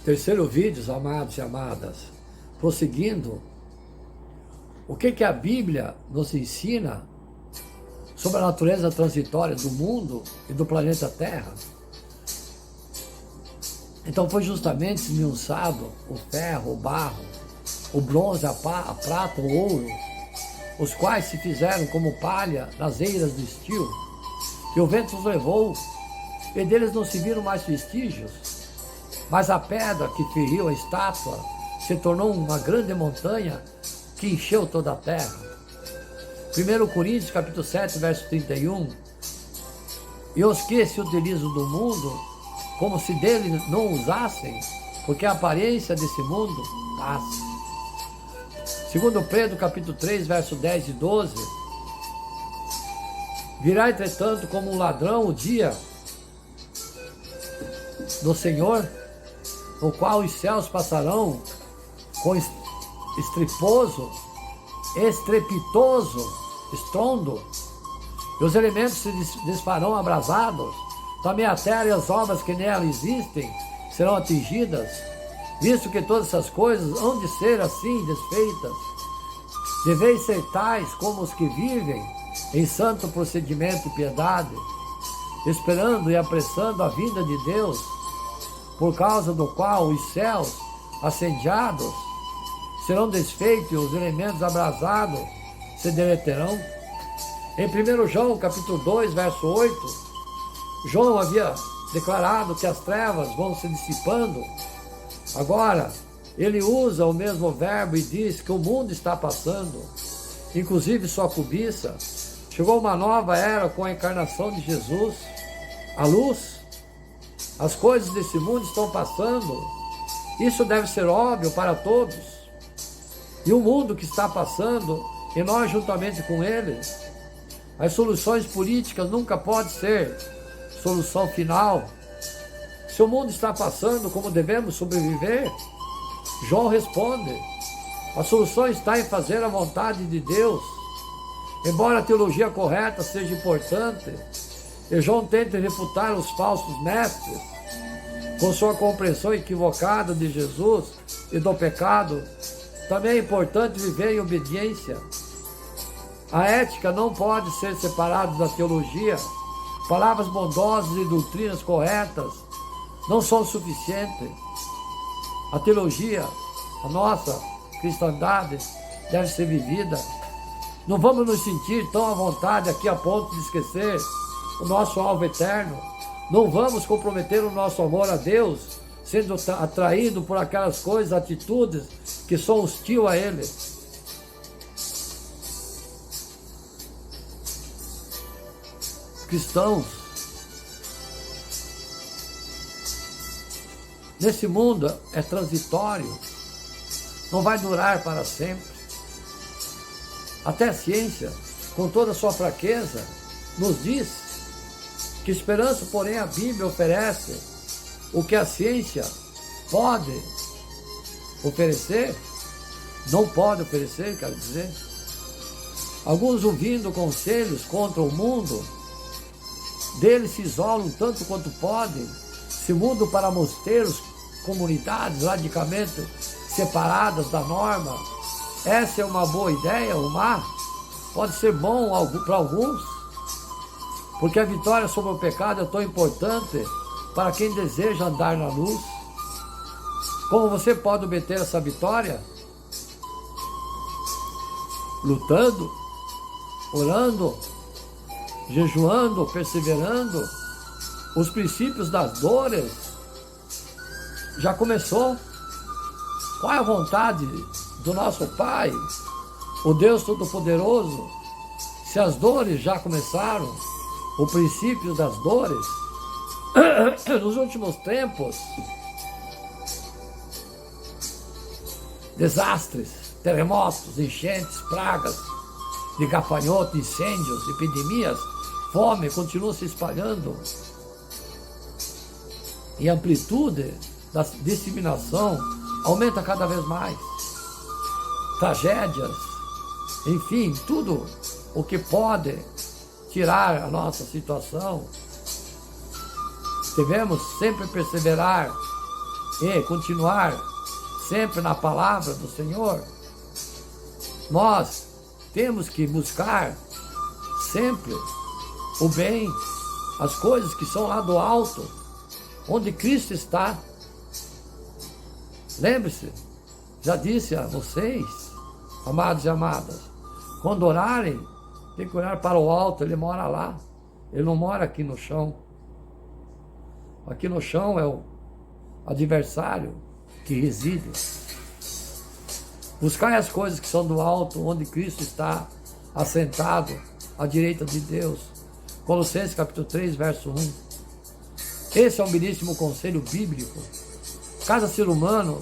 Terceiro vídeo, amados e amadas, prosseguindo, o que a Bíblia nos ensina sobre a natureza transitória do mundo e do planeta Terra. Então foi justamente esmiuçado o ferro, o barro, o bronze, a prata, o ouro, os quais se fizeram como palha nas eiras do estio, e o vento os levou, e deles não se viram mais vestígios. Mas a pedra que feriu a estátua se tornou uma grande montanha que encheu toda a terra. 1 Coríntios capítulo 7, verso 31. E os que se utilizam do mundo, como se dele não usassem, porque a aparência desse mundo passa. 2 Pedro capítulo 3, verso 10 e 12. Virá, entretanto, como um ladrão o dia do Senhor, no qual os céus passarão com estrepitoso estrondo, e os elementos se desfarão abrasados, também a terra e as obras que nela existem serão atingidas, visto que todas essas coisas hão de ser assim desfeitas. Deveis ser tais como os que vivem em santo procedimento e piedade, esperando e apressando a vinda de Deus, por causa do qual os céus ascendiados serão desfeitos e os elementos abrasados se derreterão. Em 1 João capítulo 2, verso 8, João havia declarado que as trevas vão se dissipando. Agora, ele usa o mesmo verbo e diz que o mundo está passando, inclusive sua cobiça. Chegou uma nova era com a encarnação de Jesus, a luz. As coisas desse mundo estão passando. Isso deve ser óbvio para todos. E o mundo que está passando, e nós juntamente com ele. As soluções políticas nunca podem ser solução final. Se o mundo está passando, como devemos sobreviver? João responde: a solução está em fazer a vontade de Deus. Embora a teologia correta seja importante, e João tenta refutar os falsos mestres com sua compreensão equivocada de Jesus e do pecado, também é importante viver em obediência. A ética não pode ser separada da teologia. Palavras bondosas e doutrinas corretas não são suficientes. A teologia, a nossa cristandade, deve ser vivida. Não vamos nos sentir tão à vontade aqui a ponto de esquecer o nosso alvo eterno. Não vamos comprometer o nosso amor a Deus, sendo atraído por aquelas coisas, atitudes que são hostis a Ele. Cristãos, nesse mundo é transitório, não vai durar para sempre. Até a ciência, com toda a sua fraqueza, nos diz que esperança, porém, a Bíblia oferece o que a ciência pode oferecer, não pode oferecer, quero dizer. Alguns, ouvindo conselhos contra o mundo, deles se isolam tanto quanto podem, se mudam para mosteiros, comunidades radicalmente separadas da norma. Essa é uma boa ideia ou má? Pode ser bom para alguns, porque a vitória sobre o pecado é tão importante para quem deseja andar na luz. Como você pode obter essa vitória? Lutando, orando, jejuando, perseverando. Os princípios das dores já começou. Qual é a vontade do nosso Pai, o Deus Todo-Poderoso? Se as dores já começaram, o princípio das dores, nos últimos tempos, desastres, terremotos, enchentes, pragas de gafanhoto, incêndios, epidemias, fome continua se espalhando. E a amplitude da disseminação aumenta cada vez mais. Tragédias, enfim, tudo o que pode tirar a nossa situação. Devemos sempre perseverar, e continuar sempre na palavra do Senhor, nós temos que buscar sempre o bem, as coisas que são lá do alto, onde Cristo está. Lembre-se, já disse a vocês, amados e amadas, quando orarem, tem que olhar para o alto, ele mora lá, ele não mora aqui no chão. Aqui no chão é o adversário que reside. Buscai as coisas que são do alto, onde Cristo está assentado à direita de Deus. Colossenses capítulo 3, verso 1. Esse é um belíssimo conselho bíblico. Cada ser humano,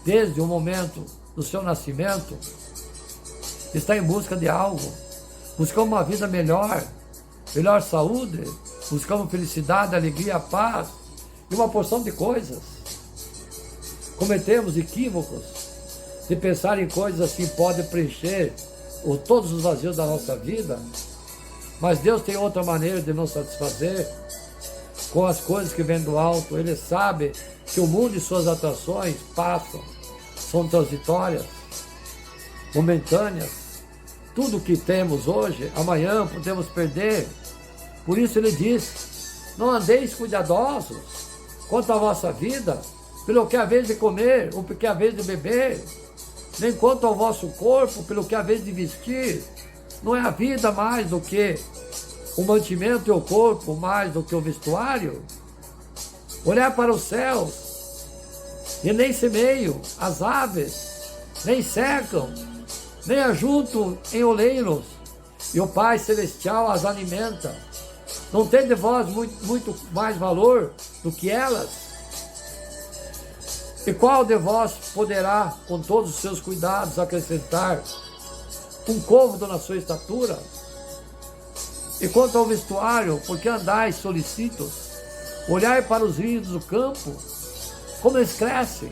desde o momento do seu nascimento, está em busca de algo. Buscamos uma vida melhor, melhor saúde, buscamos felicidade, alegria, paz e uma porção de coisas. Cometemos equívocos de pensar em coisas assim podem preencher todos os vazios da nossa vida, mas Deus tem outra maneira de nos satisfazer com as coisas que vêm do alto. Ele sabe que o mundo e suas atrações passam, são transitórias, momentâneas. Tudo que temos hoje, amanhã podemos perder. Por isso ele diz: não andeis cuidadosos quanto à vossa vida, pelo que é a vez de comer, ou pelo que é a vez de beber, nem quanto ao vosso corpo, pelo que é a vez de vestir. Não é a vida mais do que o mantimento e o corpo mais do que o vestuário? Olhar para os céus, e nem semeiam as aves, nem secam, nem ajuntam em oleiros, e o Pai Celestial as alimenta. Não tem de vós muito mais valor do que elas? E qual de vós poderá, com todos os seus cuidados, acrescentar um côvado na sua estatura? E quanto ao vestuário, por que andais solícitos? Olhai para os lírios do campo, como eles crescem,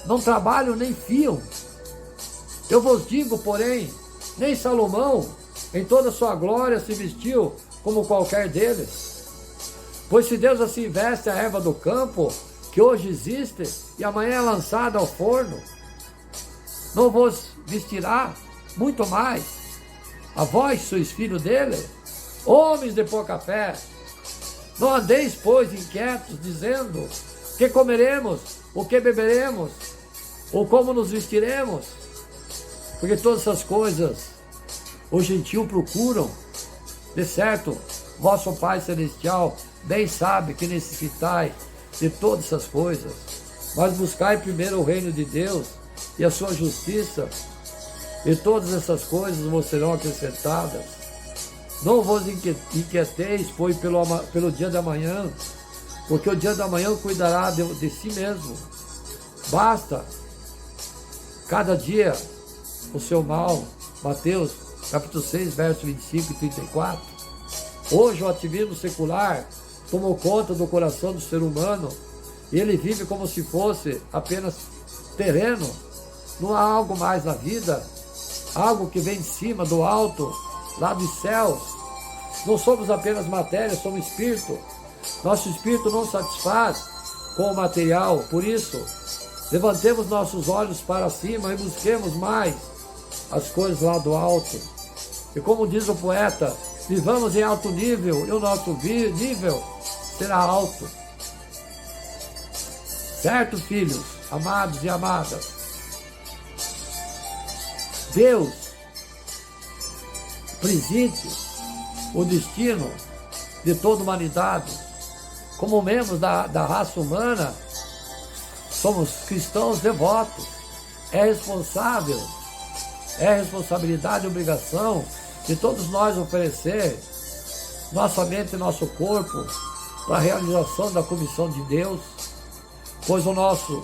não trabalham nem fiam. Eu vos digo, porém, nem Salomão, em toda a sua glória, se vestiu como qualquer deles. Pois se Deus assim veste a erva do campo, que hoje existe e amanhã é lançada ao forno, não vos vestirá muito mais a vós, sois filhos dele? Homens de pouca fé, não andeis, pois, inquietos, dizendo: que comeremos, o que beberemos, ou como nos vestiremos? Porque todas essas coisas os gentios procuram. De certo, vosso Pai Celestial bem sabe que necessitai de todas essas coisas. Mas buscai primeiro o reino de Deus e a sua justiça, e todas essas coisas vos serão acrescentadas. Não vos inquieteis, pois, pelo dia de amanhã, porque o dia de amanhã cuidará de si mesmo. Basta cada dia o seu mal. Mateus capítulo 6, versos 25 e 34. Hoje o ativismo secular tomou conta do coração do ser humano e ele vive como se fosse apenas terreno. Não há algo mais na vida, algo que vem de cima, do alto, lá dos céus. Não somos apenas matéria, somos espírito. Nosso espírito não satisfaz com o material. Por isso, levantemos nossos olhos para cima e busquemos mais as coisas lá do alto. E como diz o poeta, vivamos em alto nível e o nosso nível será alto. Certo, filhos, amados e amadas? Deus preside o destino de toda a humanidade. Como membros da raça humana, somos cristãos devotos. É responsabilidade e obrigação de todos nós oferecer nossa mente e nosso corpo para a realização da comissão de Deus, pois o nosso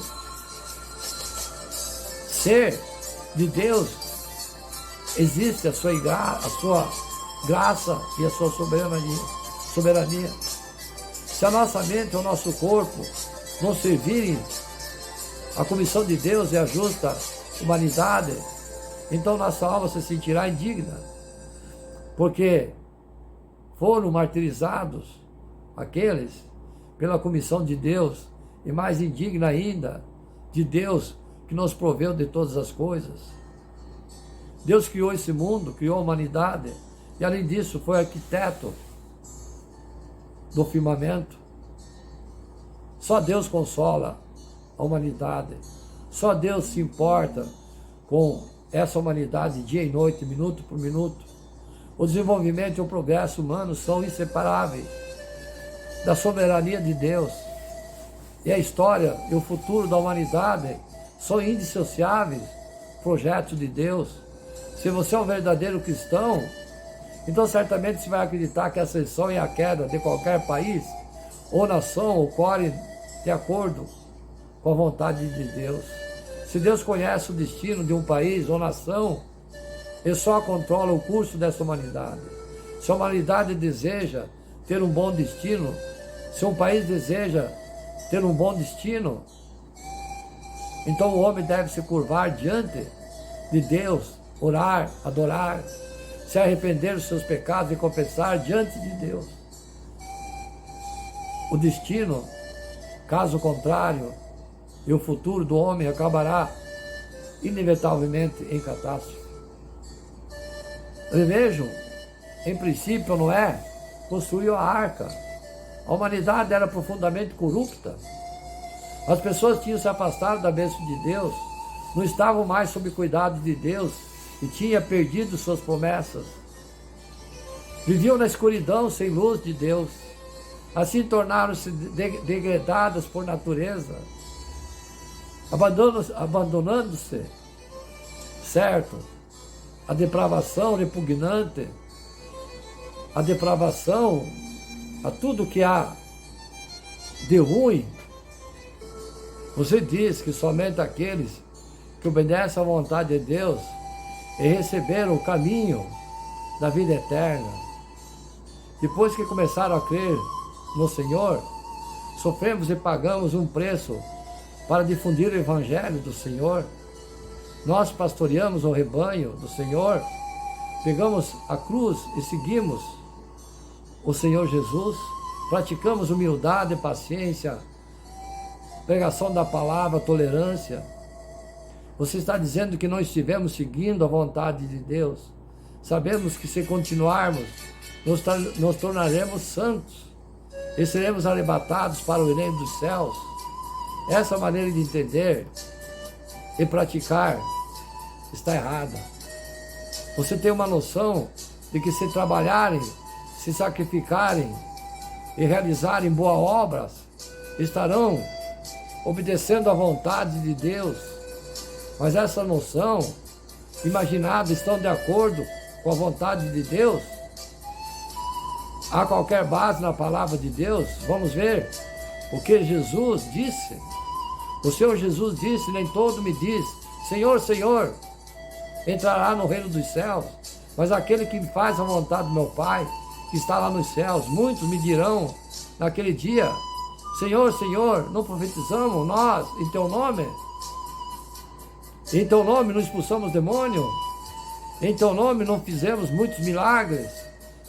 ser de Deus existe a sua graça e a sua soberania. Se a nossa mente ou o nosso corpo não servirem a comissão de Deus e a justa humanidade, então nossa alma se sentirá indigna, porque foram martirizados aqueles pela comissão de Deus e mais indigna ainda de Deus que nos proveu de todas as coisas. Deus criou esse mundo, criou a humanidade, e além disso foi arquiteto do firmamento. Só Deus consola a humanidade. Só Deus se importa com essa humanidade dia e noite, minuto por minuto. O desenvolvimento e o progresso humano são inseparáveis da soberania de Deus. E a história e o futuro da humanidade são indissociáveis projetos de Deus. Se você é um verdadeiro cristão, então certamente você vai acreditar que a ascensão e a queda de qualquer país ou nação ocorre de acordo com a vontade de Deus. Se Deus conhece o destino de um país ou nação, Ele só controla o curso dessa humanidade. Se a humanidade deseja ter um bom destino, se um país deseja ter um bom destino, então o homem deve se curvar diante de Deus, orar, adorar, se arrepender dos seus pecados e confessar diante de Deus. O destino, caso contrário, e o futuro do homem acabará inevitavelmente em catástrofe. Vejam, em princípio Noé construiu a arca. A humanidade era profundamente corrupta. As pessoas tinham se afastado da bênção de Deus, não estavam mais sob cuidado de Deus e tinham perdido suas promessas. Viviam na escuridão sem luz de Deus. Assim tornaram-se degradadas por natureza, abandonando-se, certo, a depravação repugnante, a depravação, a tudo que há de ruim. Você diz que somente aqueles que obedecem à vontade de Deus e receberam o caminho da vida eterna, depois que começaram a crer no Senhor, sofremos e pagamos um preço para difundir o Evangelho do Senhor. Nós pastoreamos o rebanho do Senhor, pegamos a cruz e seguimos o Senhor Jesus, praticamos humildade, paciência, pregação da palavra, tolerância. Você está dizendo que não estivemos seguindo a vontade de Deus. Sabemos que se continuarmos, nos tornaremos santos e seremos arrebatados para o reino dos céus. Essa maneira de entender e praticar está errada. Você tem uma noção de que se trabalharem, se sacrificarem e realizarem boas obras, estarão obedecendo à vontade de Deus. Mas essa noção imaginada estão de acordo com a vontade de Deus? Há qualquer base na palavra de Deus? Vamos ver o que Jesus disse. O Senhor Jesus disse: nem todo me diz, Senhor, Senhor, entrará no reino dos céus, mas aquele que faz a vontade do meu Pai, que está lá nos céus. Muitos me dirão naquele dia: Senhor, Senhor, não profetizamos nós em teu nome? Em teu nome não expulsamos demônio? Em teu nome não fizemos muitos milagres?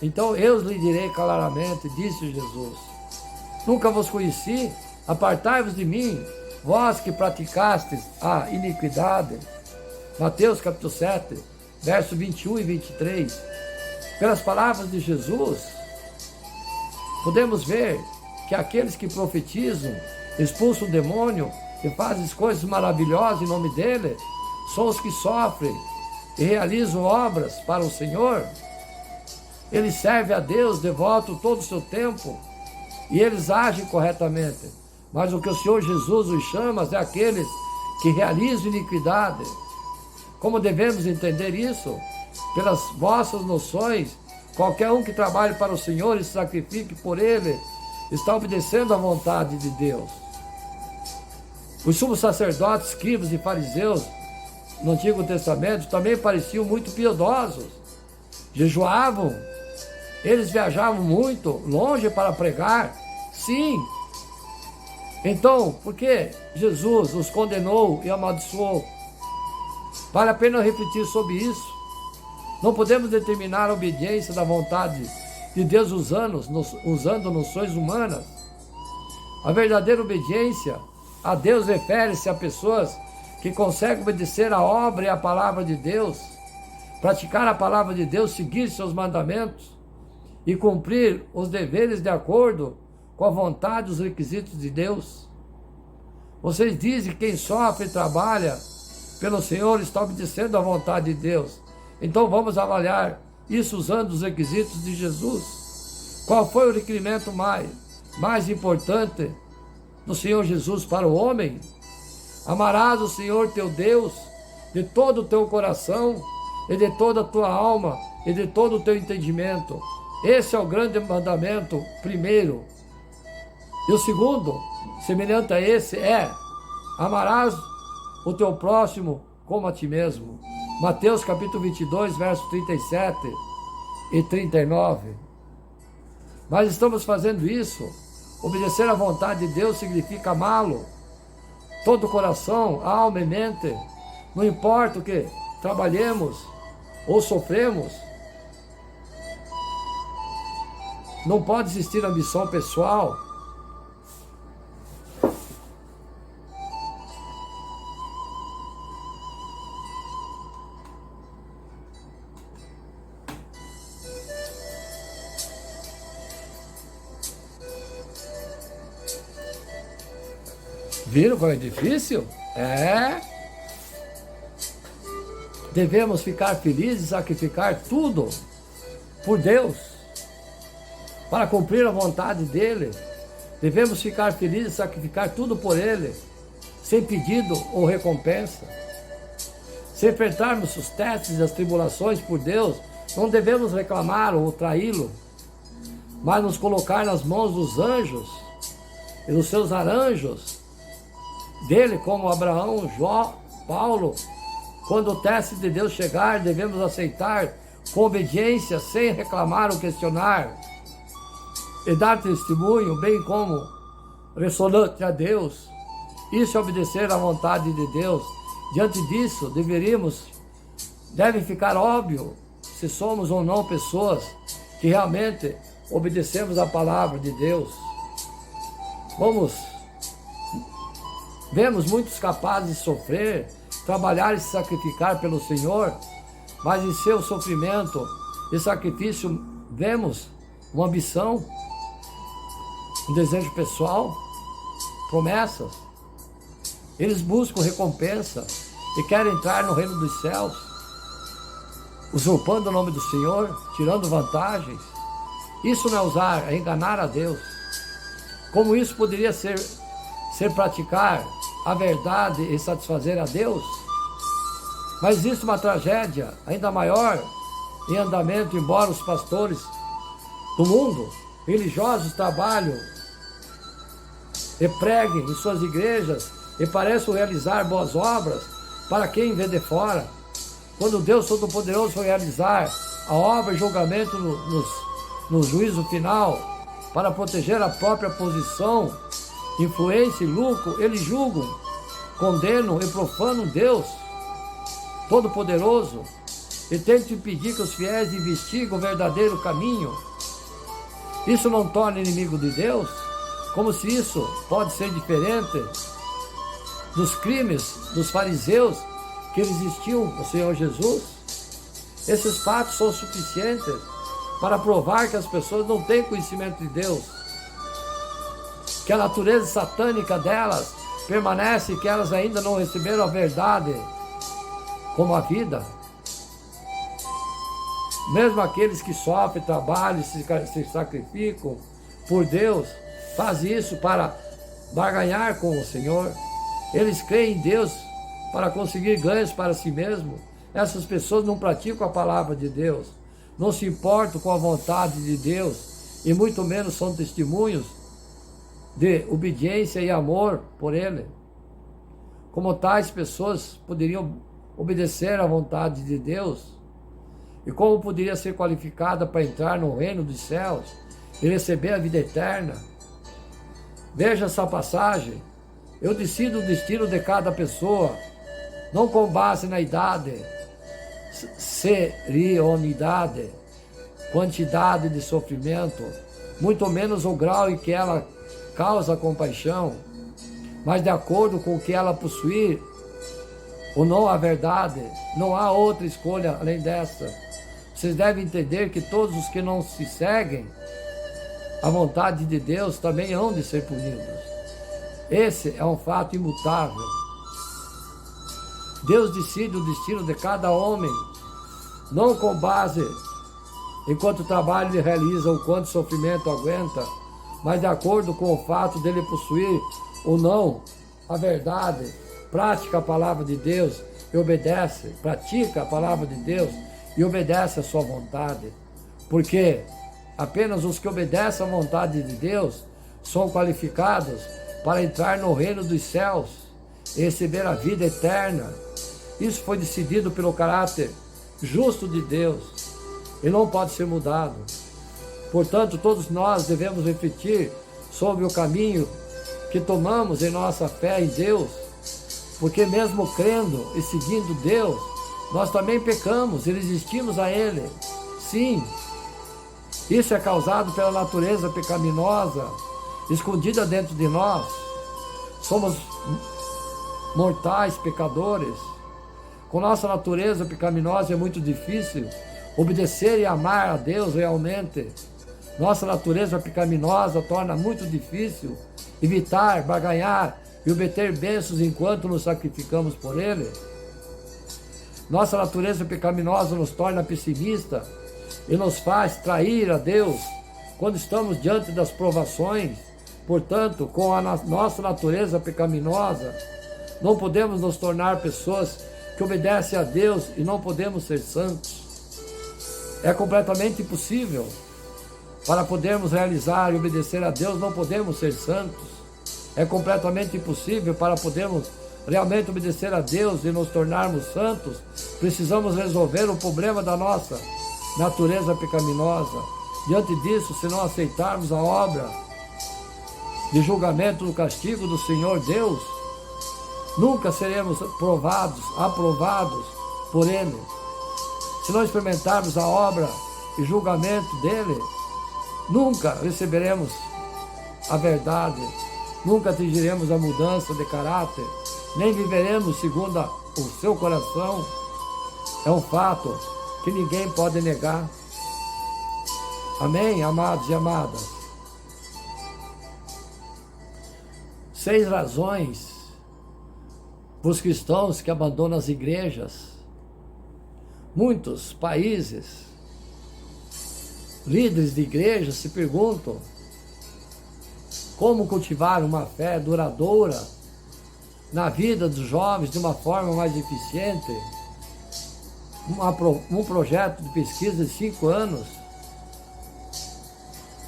Então eu lhe direi claramente, disse Jesus: nunca vos conheci, apartai-vos de mim, vós que praticastes a iniquidade. Mateus capítulo 7, versos 21 e 23. Pelas palavras de Jesus, podemos ver que aqueles que profetizam, expulsam o demônio e fazem coisas maravilhosas em nome dele, são os que sofrem e realizam obras para o Senhor. Eles servem a Deus, devotam todo o seu tempo e eles agem corretamente. Mas o que o Senhor Jesus os chama é aqueles que realizam iniquidade. Como devemos entender isso? Pelas vossas noções, qualquer um que trabalhe para o Senhor e se sacrifique por Ele, está obedecendo à vontade de Deus. Os sumos sacerdotes, escribas e fariseus no Antigo Testamento também pareciam muito piedosos. Jejuavam, eles viajavam muito longe para pregar. Sim. Então, por que Jesus os condenou e amaldiçoou? Vale a pena refletir sobre isso. Não podemos determinar a obediência da vontade de Deus usando noções humanas. A verdadeira obediência a Deus refere-se a pessoas que conseguem obedecer a obra e a palavra de Deus, praticar a palavra de Deus, seguir seus mandamentos e cumprir os deveres de acordo com a vontade e os requisitos de Deus. Vocês dizem que quem sofre e trabalha pelo Senhor está obedecendo à vontade de Deus. Então vamos avaliar isso usando os requisitos de Jesus. Qual foi o requerimento mais importante do Senhor Jesus para o homem? Amarás o Senhor teu Deus de todo o teu coração e de toda a tua alma e de todo o teu entendimento. Esse é o grande mandamento primeiro. E o segundo, semelhante a esse, é: amarás o teu próximo como a ti mesmo. Mateus capítulo 22, versos 37 e 39. Nós estamos fazendo isso. Obedecer à vontade de Deus significa amá-lo. Todo o coração, alma e mente. Não importa o que trabalhemos ou sofremos. Não pode existir ambição pessoal. Viram como é difícil? Devemos ficar felizes e sacrificar tudo por Deus, para cumprir a vontade dEle. Devemos ficar felizes e sacrificar tudo por Ele, sem pedido ou recompensa. Se enfrentarmos os testes e as tribulações por Deus, não devemos reclamar ou traí-lo, mas nos colocar nas mãos dos anjos e dos seus arranjos dele, como Abraão, Jó, Paulo. Quando o teste de Deus chegar, devemos aceitar com obediência, sem reclamar ou questionar, e dar testemunho, bem como ressonante a Deus. Isso é obedecer à vontade de Deus. Diante disso, deve ficar óbvio se somos ou não pessoas que realmente obedecemos à palavra de Deus. Vemos muitos capazes de sofrer, trabalhar e se sacrificar pelo Senhor, mas em seu sofrimento e sacrifício vemos uma ambição, um desejo pessoal, promessas. Eles buscam recompensa e querem entrar no reino dos céus, usurpando o nome do Senhor, tirando vantagens. Isso não é usar, é enganar a Deus. Como isso poderia ser praticar a verdade e satisfazer a Deus? Mas existe uma tragédia ainda maior em andamento, embora os pastores do mundo, religiosos, trabalham e preguem em suas igrejas e pareçam realizar boas obras para quem vê de fora. Quando Deus Todo-Poderoso foi realizar a obra e julgamento no juízo final, para proteger a própria posição, influência e lucro, eles julgam, condenam e profanam Deus Todo-Poderoso e tentam impedir que os fiéis investiguem o verdadeiro caminho. Isso não torna inimigo de Deus? Como se isso pode ser diferente dos crimes dos fariseus que resistiam ao Senhor Jesus? Esses fatos são suficientes para provar que as pessoas não têm conhecimento de Deus, que a natureza satânica delas permanece e que elas ainda não receberam a verdade como a vida. Mesmo aqueles que sofrem, trabalham e se sacrificam por Deus, fazem isso para barganhar com o Senhor. Eles creem em Deus para conseguir ganhos para si mesmos. Essas pessoas não praticam a palavra de Deus, não se importam com a vontade de Deus e muito menos são testemunhos de obediência e amor por Ele. Como tais pessoas poderiam obedecer à vontade de Deus? E como poderia ser qualificada para entrar no reino dos céus e receber a vida eterna? Veja essa passagem. Eu decido o destino de cada pessoa, não com base na idade, serionidade, quantidade de sofrimento, muito menos o grau em que ela causa compaixão, mas de acordo com o que ela possuir, ou não a verdade, não há outra escolha além dessa. Vocês devem entender que todos os que não se seguem a vontade de Deus também hão de ser punidos. Esse é um fato imutável. Deus decide o destino de cada homem, não com base em quanto trabalho ele realiza ou quanto sofrimento aguenta, mas de acordo com o fato dele possuir ou não a verdade, pratica a palavra de Deus e obedece, pratica a palavra de Deus e obedece a sua vontade. Porque apenas os que obedecem à vontade de Deus são qualificados para entrar no reino dos céus e receber a vida eterna. Isso foi decidido pelo caráter justo de Deus e não pode ser mudado. Portanto, todos nós devemos refletir sobre o caminho que tomamos em nossa fé em Deus, porque mesmo crendo e seguindo Deus, nós também pecamos e resistimos a Ele. Sim, isso é causado pela natureza pecaminosa escondida dentro de nós. Somos mortais pecadores. Com nossa natureza pecaminosa é muito difícil obedecer e amar a Deus realmente. Nossa natureza pecaminosa torna muito difícil evitar, barganhar e obter bênçãos enquanto nos sacrificamos por Ele. Nossa natureza pecaminosa nos torna pessimista e nos faz trair a Deus quando estamos diante das provações. Portanto, com a nossa natureza pecaminosa, não podemos nos tornar pessoas que obedecem a Deus e não podemos ser santos. É completamente impossível. Para podermos realizar e obedecer a Deus, não podemos ser santos. É completamente impossível. Para podermos realmente obedecer a Deus e nos tornarmos santos, precisamos resolver o problema da nossa natureza pecaminosa. Diante disso, se não aceitarmos a obra de julgamento do castigo do Senhor Deus, nunca seremos aprovados por Ele. Se não experimentarmos a obra e julgamento dele, nunca receberemos a verdade, nunca atingiremos a mudança de caráter, nem viveremos segundo o seu coração. É um fato que ninguém pode negar. Amém, amados e amadas? 6 razões para os cristãos que abandonam as igrejas. Muitos países, líderes de igrejas se perguntam como cultivar uma fé duradoura na vida dos jovens de uma forma mais eficiente. Um projeto de pesquisa de 5 anos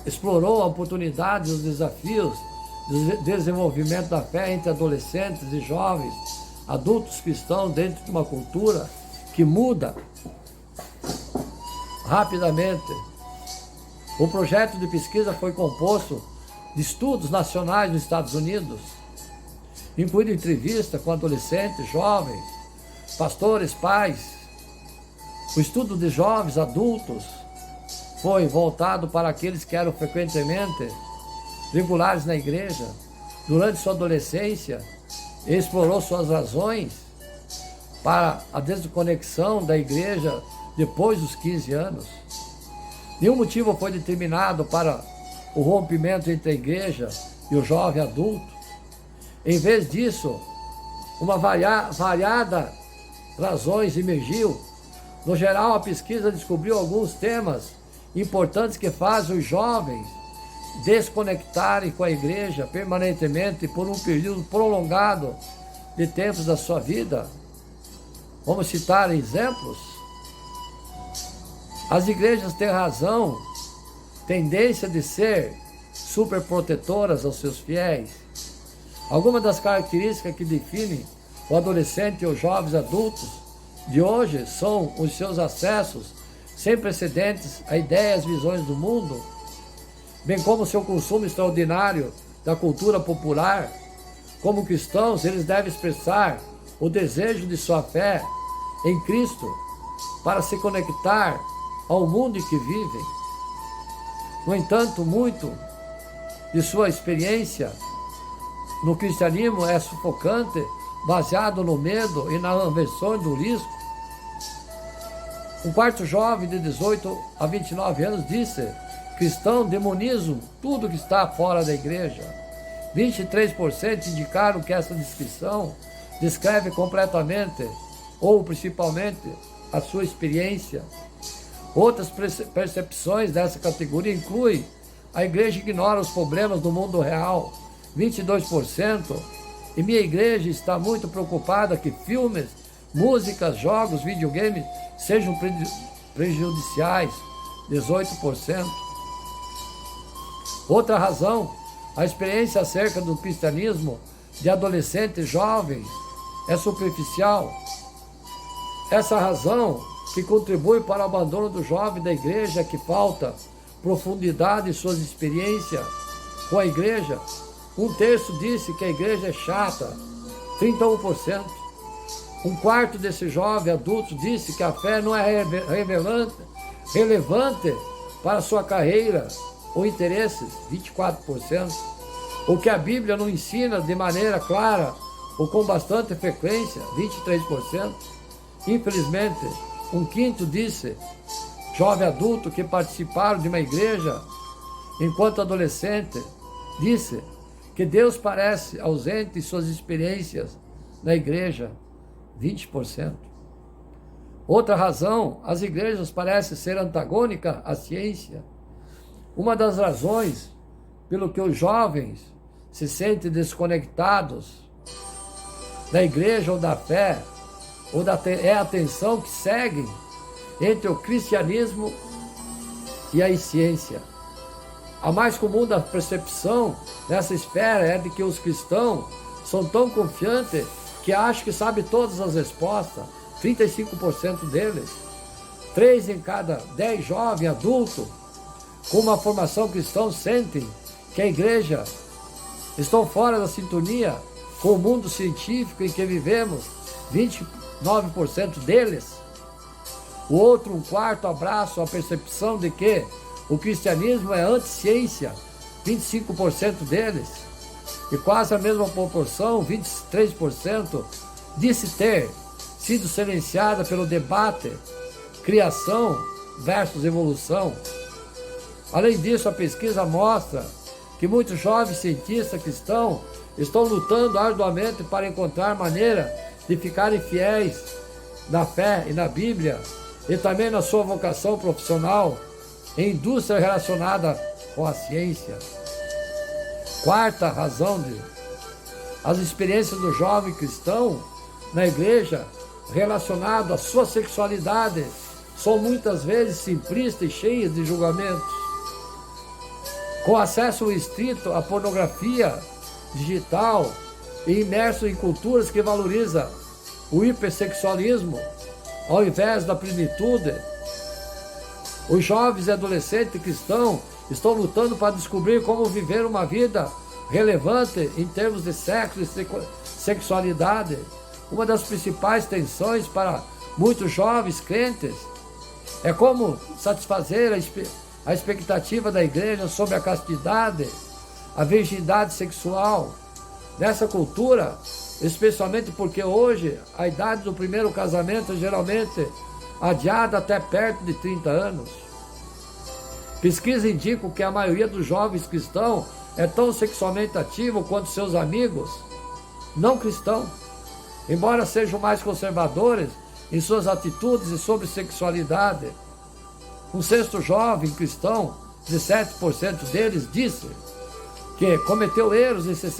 explorou a oportunidade e os desafios do desenvolvimento da fé entre adolescentes e jovens, adultos cristãos dentro de uma cultura que muda rapidamente. O projeto de pesquisa foi composto de estudos nacionais nos Estados Unidos, incluindo entrevista com adolescentes, jovens, pastores, pais. O estudo de jovens adultos foi voltado para aqueles que eram frequentemente regulares na igreja durante sua adolescência e explorou suas razões para a desconexão da igreja depois dos 15 anos. Nenhum motivo foi determinado para o rompimento entre a igreja e o jovem adulto. Em vez disso, uma variada razões emergiu. No geral, a pesquisa descobriu alguns temas importantes que fazem os jovens desconectarem com a igreja permanentemente por um período prolongado de tempos da sua vida. Vamos citar exemplos. As igrejas têm razão, tendência de ser superprotetoras aos seus fiéis. Algumas das características que definem o adolescente e os jovens adultos de hoje são os seus acessos sem precedentes a ideias e visões do mundo, bem como seu consumo extraordinário da cultura popular. Como cristãos, eles devem expressar o desejo de sua fé em Cristo para se conectar ao mundo em que vivem. No entanto, de sua experiência no cristianismo é sufocante, baseado no medo e na aversão do risco. Um quarto jovem de 18 a 29 anos disse: cristão demonizo tudo que está fora da igreja. 23% indicaram que essa descrição descreve completamente ou principalmente a sua experiência. Outras percepções dessa categoria incluem: a igreja ignora os problemas do mundo real, 22%, e minha igreja está muito preocupada que filmes, músicas, jogos, videogames sejam prejudiciais, 18%. Outra razão: a experiência acerca do cristianismo de adolescentes jovens é superficial. Essa razão que contribui para o abandono do jovem da igreja é que falta profundidade em suas experiências com a igreja. Um terço disse que a igreja é chata, 31%. Um quarto desse jovem adulto disse que a fé não é relevante para sua carreira ou interesses, 24%. O que a Bíblia não ensina de maneira clara ou com bastante frequência, 23%. Infelizmente, um quinto disse, jovem adulto que participaram de uma igreja enquanto adolescente, disse que Deus parece ausente em suas experiências na igreja, 20%. Outra razão: as igrejas parecem ser antagônicas à ciência. Uma das razões pelo que os jovens se sentem desconectados da igreja ou da fé, é a tensão que segue entre o cristianismo e a ciência. A mais comum da percepção nessa esfera é de que os cristãos são tão confiantes que acham que sabem todas as respostas, 35% deles. 3 em cada 10 jovens adultos com uma formação cristã sentem que a igreja estão fora da sintonia com o mundo científico em que vivemos, 29% deles. O outro, um quarto, abraça a percepção de que o cristianismo é anti-ciência, 25% deles. E quase a mesma proporção, 23%, disse ter sido silenciada pelo debate criação versus evolução. Além disso, a pesquisa mostra que muitos jovens cientistas cristãos estão lutando arduamente para encontrar maneira de ficarem fiéis na fé e na Bíblia, e também na sua vocação profissional em indústria relacionada com a ciência. Quarta razão: as experiências do jovem cristão na igreja relacionado à sua sexualidade são muitas vezes simplistas e cheias de julgamentos. Com acesso restrito à pornografia digital e imerso em culturas que valorizam o hipersexualismo ao invés da plenitude, os jovens e adolescentes cristãos estão lutando para descobrir como viver uma vida relevante em termos de sexo e sexualidade. Uma das principais tensões para muitos jovens crentes é como satisfazer a expectativa da igreja sobre a castidade, a virgindade sexual. Nessa cultura, especialmente porque hoje a idade do primeiro casamento é geralmente adiada até perto de 30 anos. Pesquisas indicam que a maioria dos jovens cristãos é tão sexualmente ativo quanto seus amigos não cristãos, embora sejam mais conservadores em suas atitudes e sobre sexualidade. Um sexto jovem cristão, 17% deles, disse que cometeu erros e se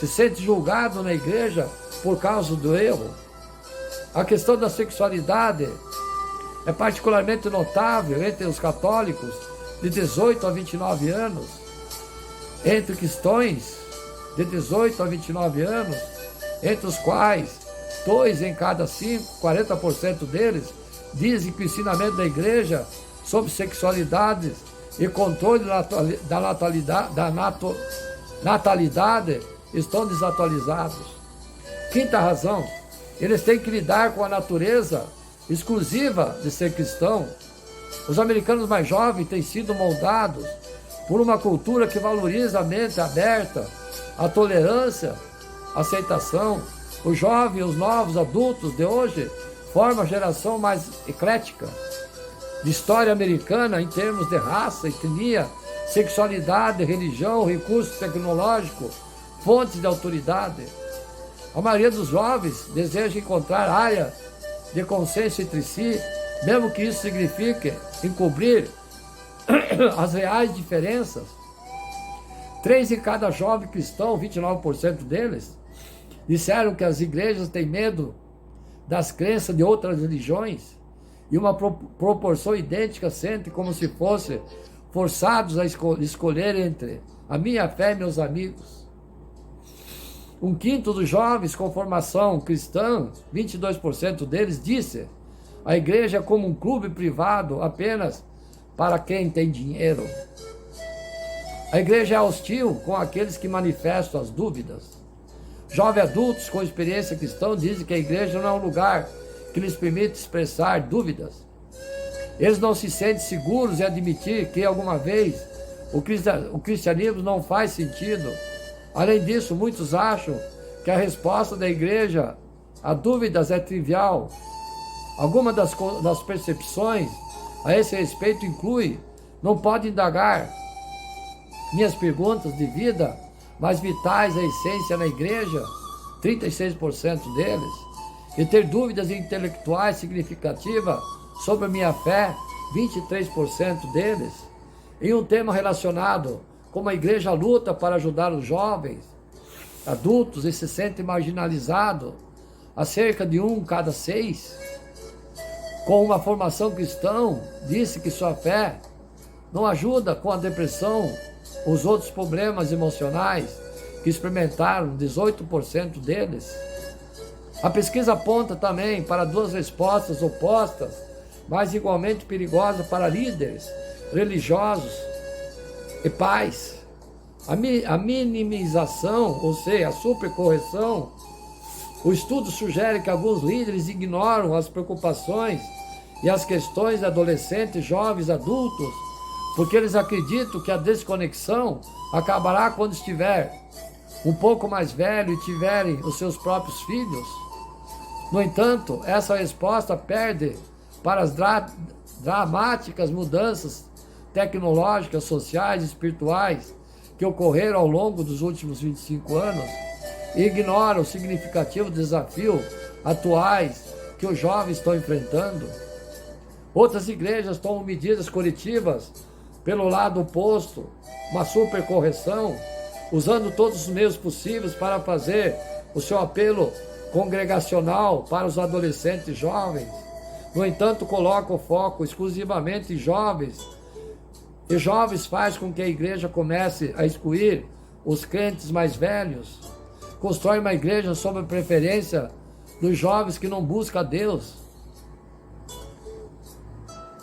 sente julgado na igreja por causa do erro. A questão da sexualidade é particularmente notável entre os católicos de 18 a 29 anos. Entre cristãos de 18 a 29 anos, entre os quais 2 em cada 5, 40% deles, dizem que o ensinamento da igreja sobre sexualidade e controle da natalidade estão desatualizados. Quinta razão: eles têm que lidar com a natureza exclusiva de ser cristão. Os americanos mais jovens têm sido moldados por uma cultura que valoriza a mente aberta, a tolerância, a aceitação. Os jovens, os novos adultos de hoje formam a geração mais eclética, de história americana em termos de raça, etnia, sexualidade, religião, recurso tecnológico, fontes de autoridade. A maioria dos jovens deseja encontrar área de consenso entre si, mesmo que isso signifique encobrir as reais diferenças. 3 em cada jovem cristão, 29% deles, disseram que as igrejas têm medo das crenças de outras religiões, e uma proporção idêntica sente como se fossem forçados a escolher entre a minha fé e meus amigos. 1/5 dos jovens com formação cristã, 22% deles, disse: a igreja é como um clube privado apenas para quem tem dinheiro. A igreja é hostil com aqueles que manifestam as dúvidas. Jovens adultos com experiência cristã dizem que a igreja não é um lugar que lhes permite expressar dúvidas. Eles não se sentem seguros em admitir que alguma vez o cristianismo não faz sentido. Além disso, muitos acham que a resposta da igreja a dúvidas é trivial. Algumas das percepções a esse respeito inclui: não pode indagar minhas perguntas de vida mais vitais, a essência na igreja, 36% deles, e ter dúvidas intelectuais significativas sobre a minha fé, 23% deles. Em um tema relacionado como a igreja luta para ajudar os jovens, adultos e se sentem marginalizados, a cerca de 1 cada 6, com uma formação cristã, disse que sua fé não ajuda com a depressão, os outros problemas emocionais que experimentaram, 18% deles. A pesquisa aponta também para 2 respostas opostas, mas igualmente perigosas para líderes religiosos e pais. A minimização, ou seja, a supercorreção. O estudo sugere que alguns líderes ignoram as preocupações e as questões de adolescentes, jovens, adultos, porque eles acreditam que a desconexão acabará quando estiver um pouco mais velho e tiverem os seus próprios filhos. No entanto, essa resposta perde para as dramáticas mudanças tecnológicas, sociais e espirituais que ocorreram ao longo dos últimos 25 anos e ignora o significativo desafio atuais que os jovens estão enfrentando. Outras igrejas tomam medidas corretivas pelo lado oposto, uma supercorreção, usando todos os meios possíveis para fazer o seu apelo congregacional para os adolescentes e jovens. No entanto, coloca o foco exclusivamente em jovens, e jovens faz com que a igreja comece a excluir os crentes mais velhos. Constrói uma igreja sob a preferência dos jovens que não buscam a Deus.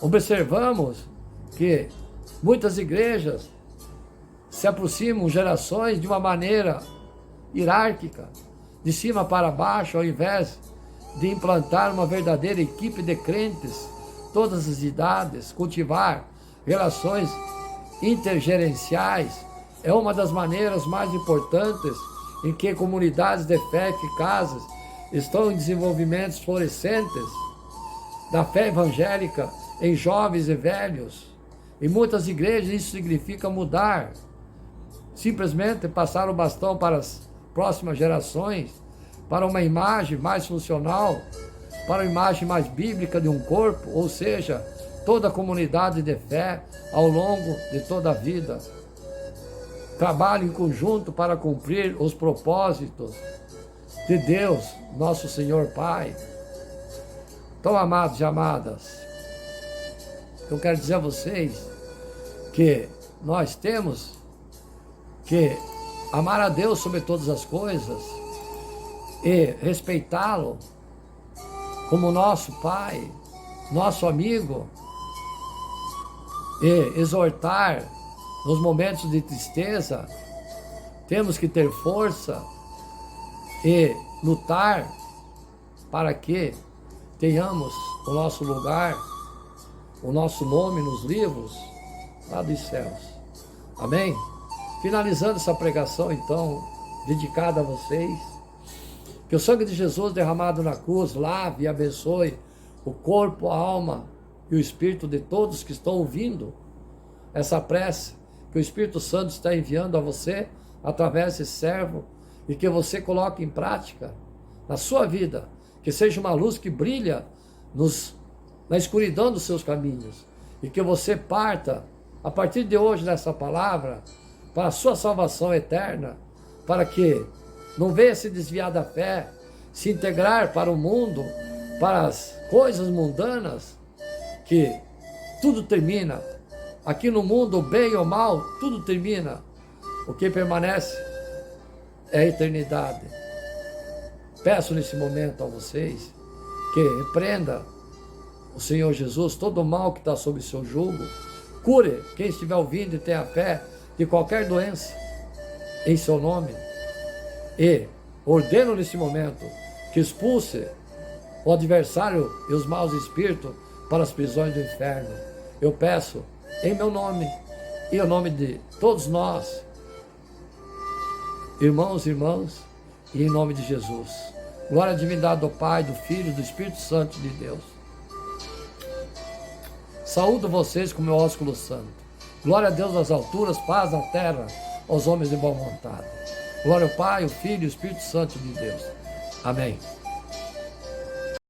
Observamos que muitas igrejas se aproximam gerações de uma maneira hierárquica, de cima para baixo, ao invés de implantar uma verdadeira equipe de crentes, todas as idades. Cultivar relações intergerenciais é uma das maneiras mais importantes em que comunidades de fé eficazes estão em desenvolvimentos florescentes da fé evangélica em jovens e velhos. Em muitas igrejas isso significa mudar, simplesmente passar o bastão para as próximas gerações, para uma imagem mais funcional, para uma imagem mais bíblica de um corpo, ou seja, toda a comunidade de fé ao longo de toda a vida. Trabalho em conjunto para cumprir os propósitos de Deus, nosso Senhor Pai. Então, amados e amadas, eu quero dizer a vocês que nós temos que amar a Deus sobre todas as coisas e respeitá-lo como nosso Pai, nosso amigo, e exortar nos momentos de tristeza. Temos que ter força e lutar para que tenhamos o nosso lugar, o nosso nome nos livros lá dos céus. Amém? Finalizando essa pregação, então, dedicada a vocês, que o sangue de Jesus derramado na cruz lave e abençoe o corpo, a alma e o espírito de todos que estão ouvindo essa prece que o Espírito Santo está enviando a você através desse servo, e que você coloque em prática na sua vida, que seja uma luz que brilha na escuridão dos seus caminhos, e que você parta a partir de hoje nessa palavra para a sua salvação eterna, para que não venha se desviar da fé, se integrar para o mundo, para as coisas mundanas, que tudo termina. Aqui no mundo, bem ou mal, tudo termina. O que permanece é a eternidade. Peço nesse momento a vocês que repreenda o Senhor Jesus todo o mal que está sob seu jugo. Cure quem estiver ouvindo e tenha fé de qualquer doença em seu nome. E ordeno nesse momento que expulse o adversário e os maus espíritos para as prisões do inferno. Eu peço em meu nome e em nome de todos nós, irmãos e irmãs, e em nome de Jesus. Glória à divindade do Pai, do Filho e do Espírito Santo de Deus. Saúdo vocês com meu ósculo santo. Glória a Deus nas alturas, paz na terra aos homens de boa vontade. Glória ao Pai, o Filho e o Espírito Santo de Deus. Amém.